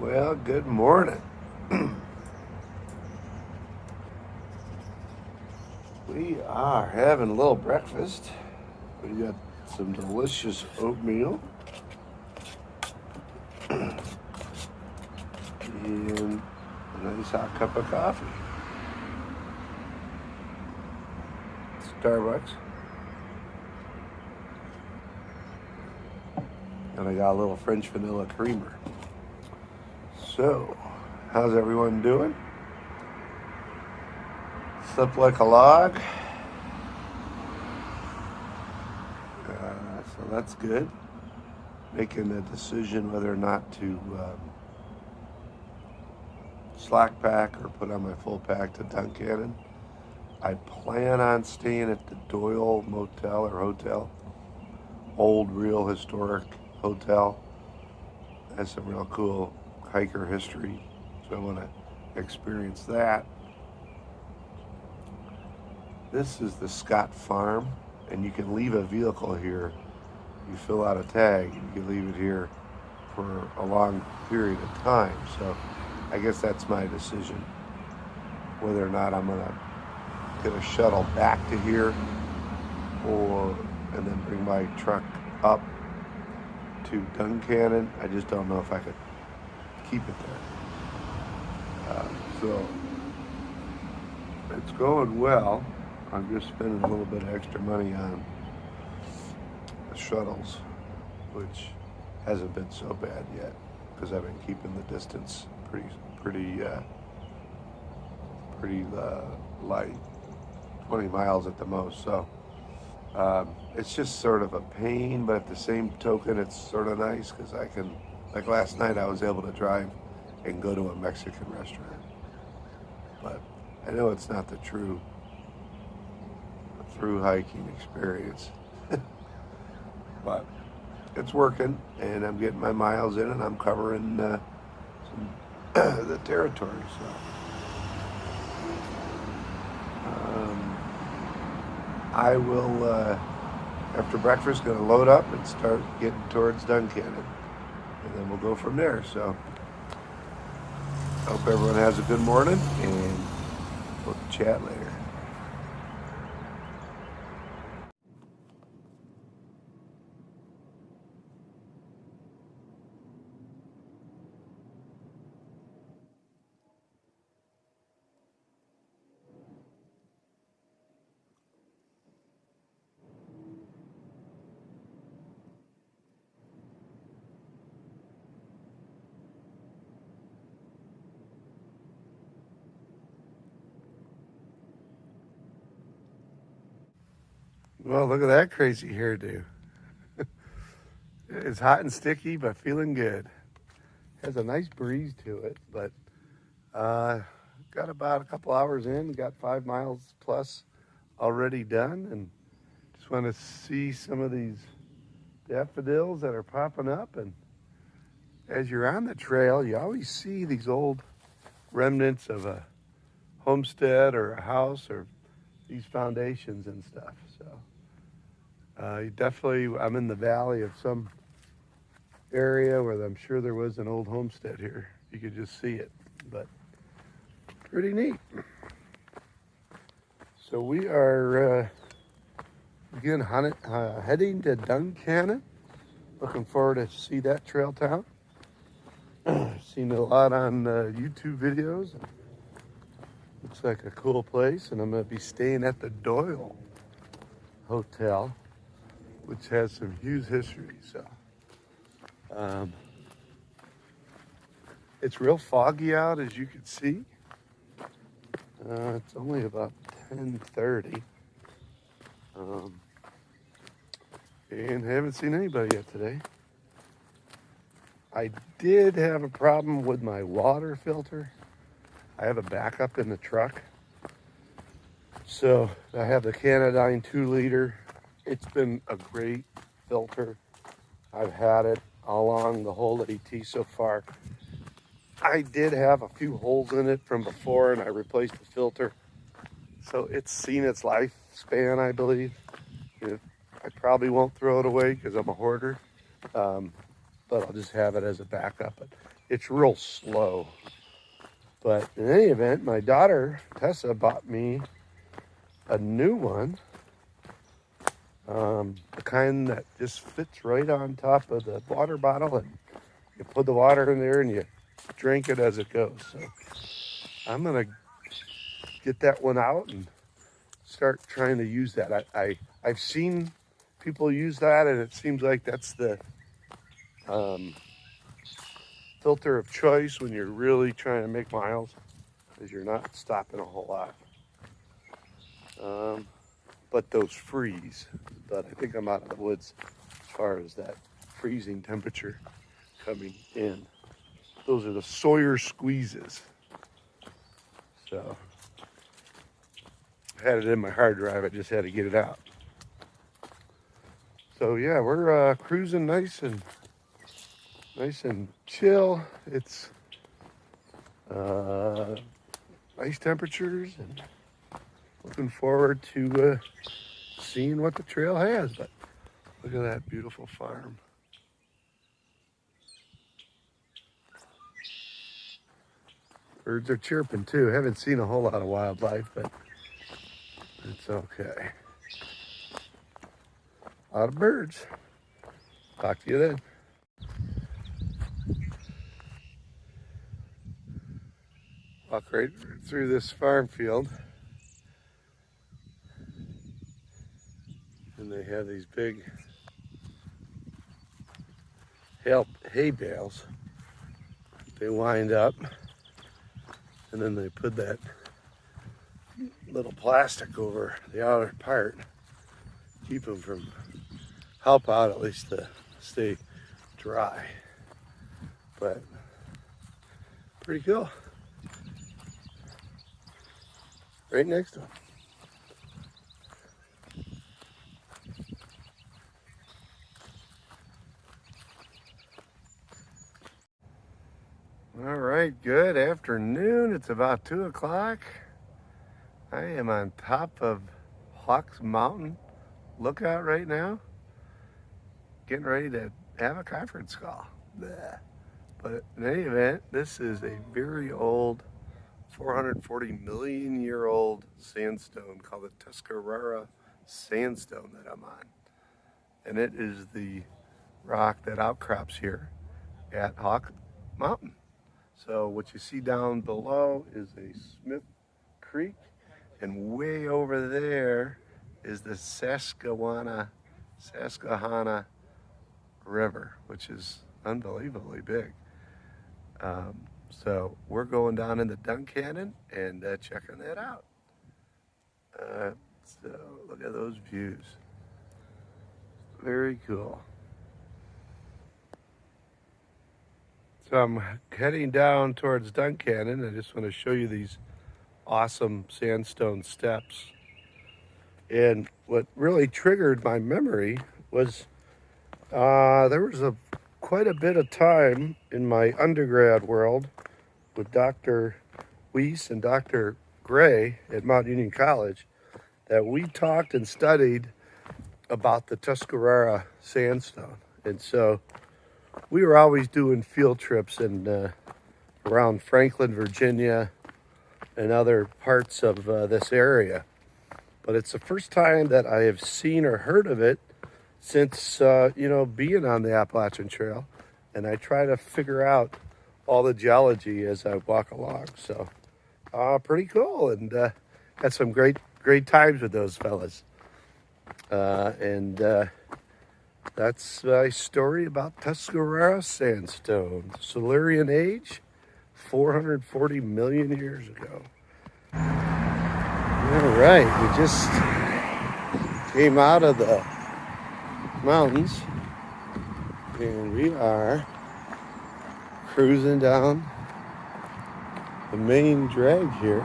Well, good morning. We are having a little breakfast. We got some delicious oatmeal and a nice hot cup of coffee. Starbucks. And I got a little French vanilla creamer. So, how's everyone doing? Slept like a log. So that's good. Making a decision whether or not to slack pack or put on my full pack to Duncannon. I plan on staying at the Doyle Motel or Hotel. Old, real historic hotel. Has some real cool hiker history, so I want to experience that. This is the Scott Farm, and you can leave a vehicle here. You fill out a tag, and you can leave it here for a long period of time. So I guess that's my decision, whether or not I'm gonna get a shuttle back to here and then bring my truck up to Duncannon. I just don't know if I could keep it there. So it's going well. I'm just spending a little bit of extra money on the shuttles, which hasn't been so bad yet because I've been keeping the distance pretty light, 20 miles at the most. So it's just sort of a pain, but at the same token, it's sort of nice because I can, like last night, I was able to drive and go to a Mexican restaurant. But I know it's not the true through hiking experience. But it's working, and I'm getting my miles in, and I'm covering the territory. So I will, after breakfast, going to load up and start getting towards Duncannon, and then we'll go from there. So I hope everyone has a good morning, and we'll chat later. Well, look at that crazy hairdo. It's hot and sticky, but feeling good. Has a nice breeze to it, but got about a couple hours in, got 5 miles plus already done, and just want to see some of these daffodils that are popping up. And as you're on the trail, you always see these old remnants of a homestead or a house or these foundations and stuff. So I'm in the valley of some area where I'm sure there was an old homestead here. You could just see it, but pretty neat. So we are again heading to Duncannon. Looking forward to see that trail town. Seen it a lot on YouTube videos. Looks like a cool place, and I'm going to be staying at the Doyle Hotel, which has some huge history. So it's real foggy out, as you can see. It's only about 10:30, and I haven't seen anybody yet today. I did have a problem with my water filter. I have a backup in the truck. So I have the Canadyne 2-liter. It's been a great filter. I've had it all along the whole AT so far. I did have a few holes in it from before, and I replaced the filter. So it's seen its lifespan, I believe. I probably won't throw it away because I'm a hoarder. But I'll just have it as a backup. But it's real slow. But in any event, my daughter, Tessa, bought me a new one. The kind that just fits right on top of the water bottle, and you put the water in there and you drink it as it goes. So I'm gonna get that one out and start trying to use that. I've seen people use that, and it seems like that's the filter of choice when you're really trying to make miles, because you're not stopping a whole lot. But those freeze. But I think I'm out of the woods as far as that freezing temperature coming in. Those are the Sawyer squeezes. So I had it in my hard drive. I just had to get it out. So yeah, we're cruising nice and chill. It's nice temperatures, and looking forward to seeing what the trail has. But look at that beautiful farm. Birds are chirping too. Haven't seen a whole lot of wildlife, but it's okay. A lot of birds. Talk to you then. Walk right through this farm field. And they have these big hay bales. They wind up, and then they put that little plastic over the outer part, keep them from, help out at least to stay dry. But pretty cool. Right next to them. All right, good afternoon. It's about 2 o'clock. I am on top of Hawks Mountain Lookout right now, getting ready to have a conference call. Bleh. But in any event, this is a very old 440 million year old sandstone called the Tuscarora sandstone that I'm on. And it is the rock that outcrops here at Hawk Mountain. So what you see down below is a Smith Creek, and way over there is the Susquehanna River, which is unbelievably big. So we're going down into Duncannon and checking that out. So look at those views. Very cool. So I'm heading down towards Duncannon. I just want to show you these awesome sandstone steps. And what really triggered my memory was there was quite a bit of time in my undergrad world with Dr. Weiss and Dr. Gray at Mount Union College that we talked and studied about the Tuscarora sandstone. And so we were always doing field trips around Franklin, Virginia, and other parts of this area. But it's the first time that I have seen or heard of it since, being on the Appalachian Trail. And I try to figure out all the geology as I walk along. So pretty cool, and had some great times with those fellas. That's my story about Tuscarora sandstone. Silurian age, 440 million years ago. All right, we just came out of the mountains, and we are cruising down the main drag here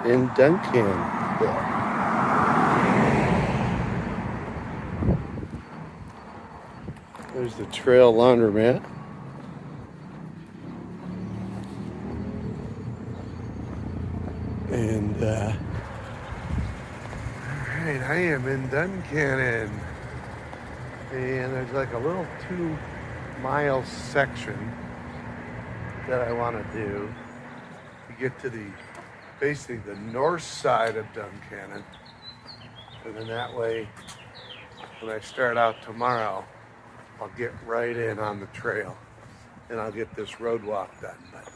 in Duncannon. There's the trail laundromat. And all right, I am in Duncannon. And there's like a little 2-mile section that I want to do to get to basically the north side of Duncannon. And then that way, when I start out tomorrow, I'll get right in on the trail and I'll get this road walk done. But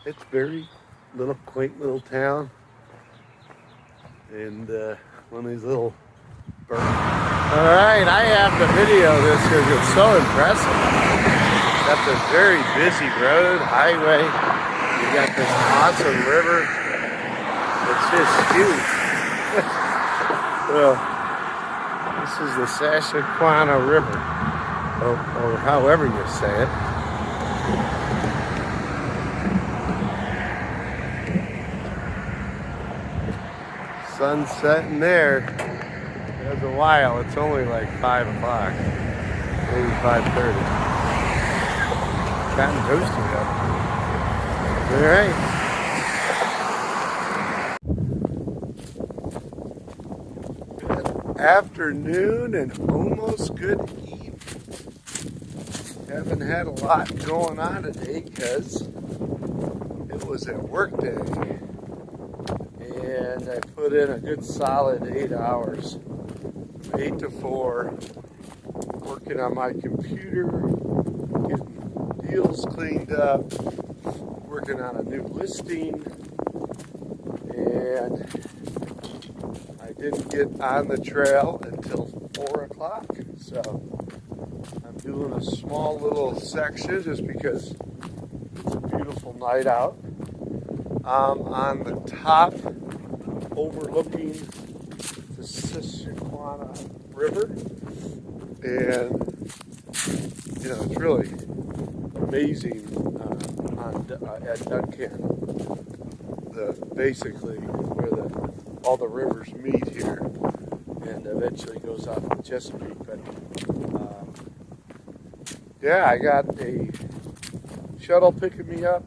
it's very quaint little town, and one of these little birds. All right, I have to video this because it's so impressive. Got this very busy road, highway. You got this awesome river. It's just huge. Well, this is the Susquehanna River, or however you say it. Sun's setting there. There's a while. It's only like 5 o'clock, maybe 5:30. Gotten toasty though. All right. Good afternoon and almost good evening. Haven't had a lot going on today because it was a work day. And I put in a good solid 8 hours, 8 to 4, working on my computer, getting deals cleaned up, working on a new listing, and I didn't get on the trail until 4 o'clock. So I'm doing a small little section just because it's a beautiful night out. On the top, overlooking the Susquehanna River, and you know, it's really amazing at Duncannon, basically where all the rivers meet here, and eventually goes off the Chesapeake. But yeah, I got a shuttle picking me up.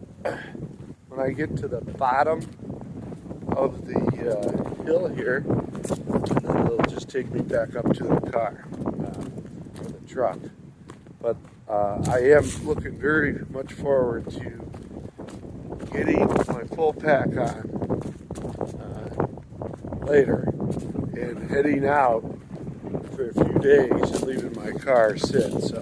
When I get to the bottom of the hill here, and then it'll just take me back up to the car, or the truck. But I am looking very much forward to getting my full pack on later and heading out for a few days and leaving my car sit. So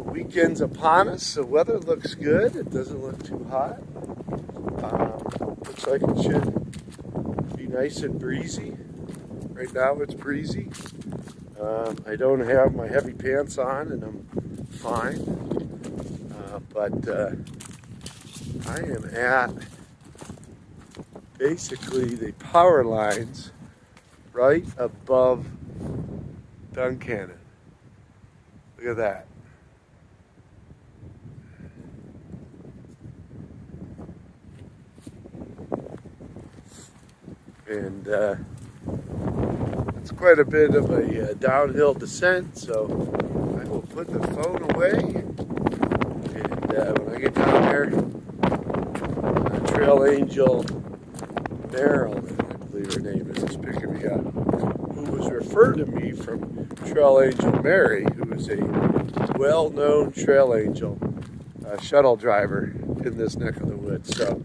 weekend's upon us. The weather looks good. It doesn't look too hot. Looks like it should be nice and breezy. Right now it's breezy. I don't have my heavy pants on and I'm fine. But I am at basically the power lines right above Duncannon. Look at that. And it's quite a bit of a downhill descent, so I will put the phone away, and when I get down there, Trail Angel Marilyn, I believe her name is picking me up, who was referred to me from Trail Angel Mary, who is a well-known Trail Angel shuttle driver in this neck of the woods. So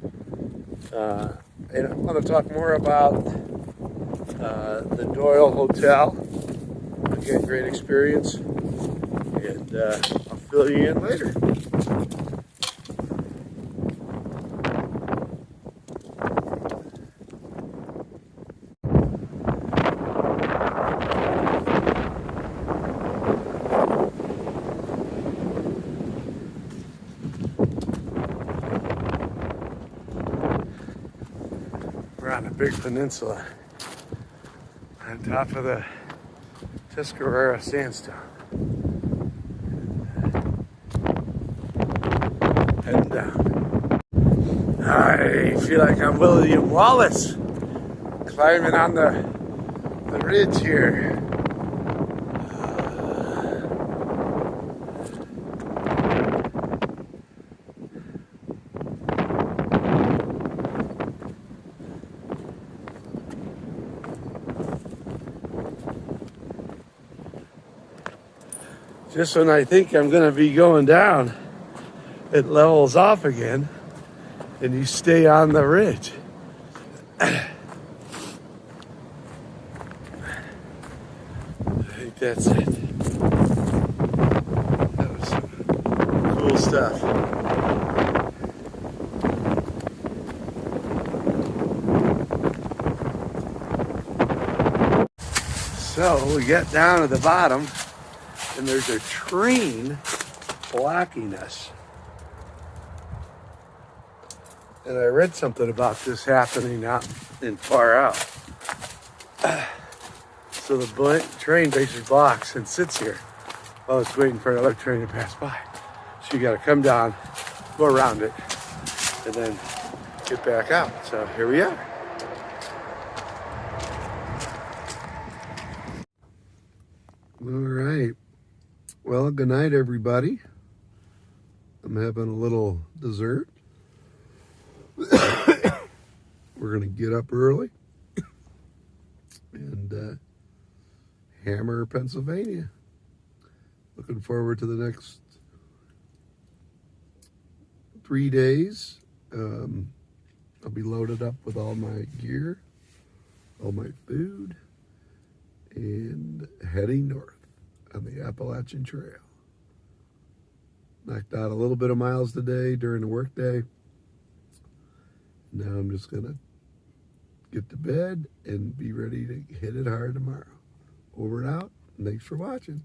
and I want to talk more about the Doyle Hotel. Again, great experience, and I'll fill you in later. We're on a big peninsula on top of the Tuscarora sandstone. Heading down. I feel like I'm William Wallace climbing on the ridge here. Just when I think I'm gonna be going down, it levels off again and you stay on the ridge. I think that's it. That was some cool stuff. So we get down to the bottom and there's a train blocking us. And I read something about this happening out in far out. So the train basically blocks and sits here while it's waiting for another train to pass by. So you gotta come down, go around it, and then get back out. So here we are. All right. Well, good night, everybody. I'm having a little dessert. We're going to get up early and hammer Pennsylvania. Looking forward to the next 3 days. I'll be loaded up with all my gear, all my food, and heading north on the Appalachian Trail. Knocked out a little bit of miles today during the workday. Now I'm just gonna get to bed and be ready to hit it hard tomorrow. Over and out. Thanks for watching.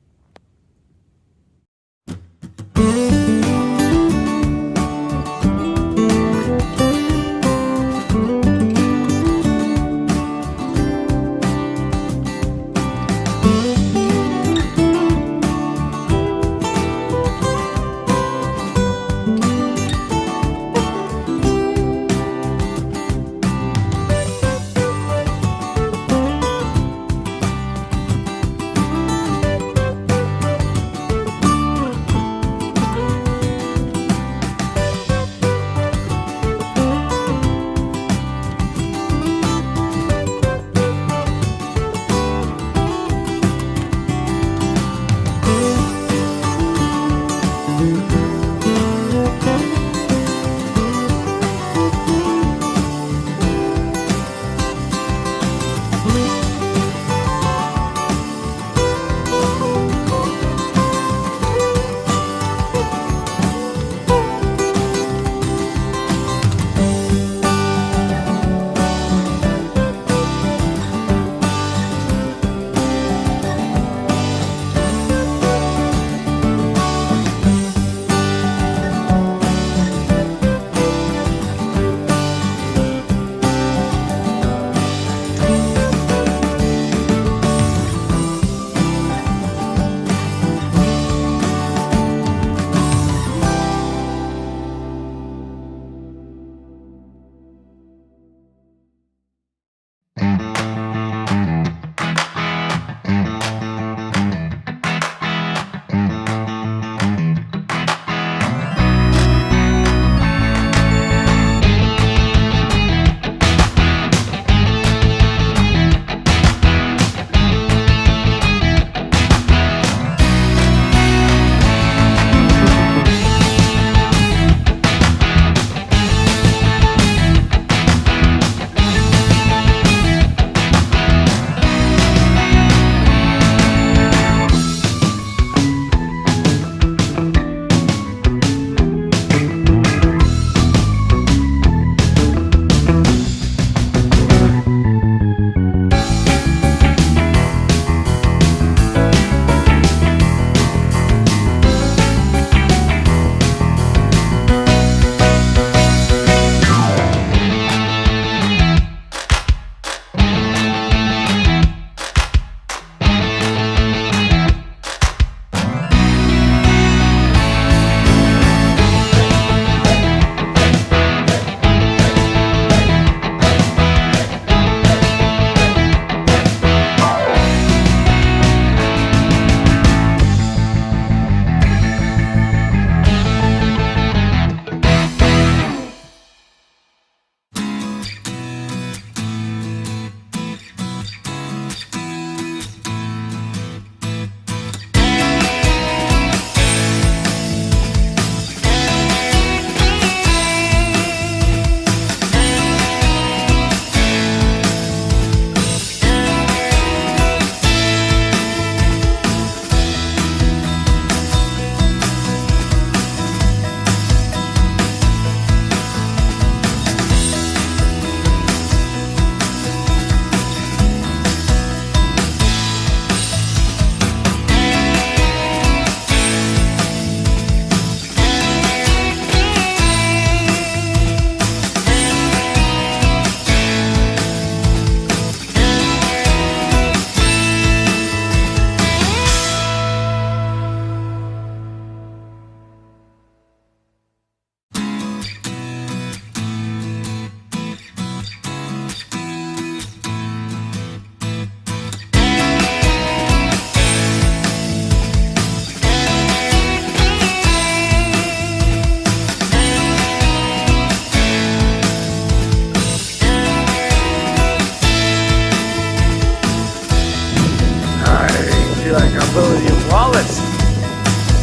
like I'm William Wallace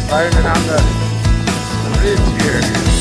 climbing on the ridge here.